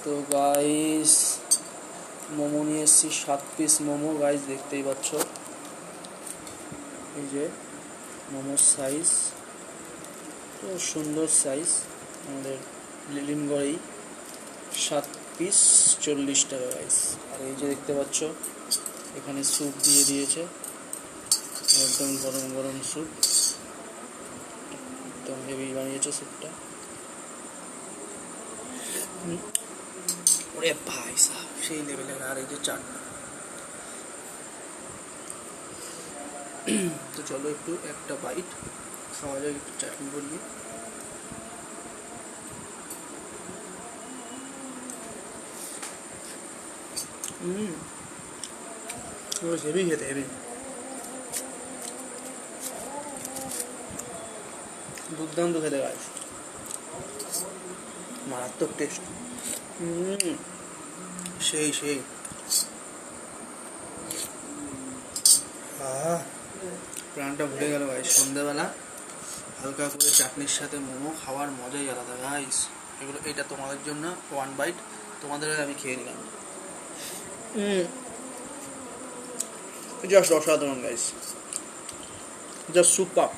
তো গাইস মোমো নিয়ে এসেছি 7 পিস মোমো গাইস, দেখতেই পাচ্ছ। এই যে মোমোর সাইজ, তো সুন্দর সাইজ। আমাদের লিলিনগড়েই 7 পিস 40 টাকা গাইস। আর এই যে দেখতে পাচ্ছ এখানে স্যুপ দিয়ে দিয়েছে, একদম গরম গরম স্যুপ, একদম হেভি বানিয়েছে স্যুপটা। ওরে ভাই সাহেব সেই লেভেলের। আর এই যে চাটনি। তো চলো একটু একটা বাইট খাওয়া যাক, একটু চাটনি বলবি। হেভি খেতে, হেভি দুর্দান্ত খেতে গাইস, মারাত্মক টেস্ট। সেই সেই প্রাণটা ভুলে গেল গাইস। সন্ধ্যাবেলা হালকা করে চাটনির সাথে মোমো খাওয়ার মজাই আলাদা গাইস। এটা তোমাদের জন্য 1 বাইট, তোমাদের আমি খেয়ে নিলাম। জাস্ট অসাধারণ গাইস, জাস্ট সুপার।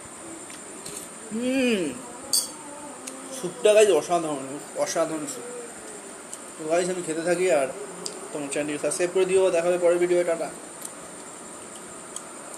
স্যুপটা গাইস অসাধারণ, অসাধারণ স্যুপ। তো গাইস আমি খেতে থাকি, আর তোমার চ্যানেলটি সাবস্ক্রাইব করে দিও। দেখা হবে পরের ভিডিও, টাটা।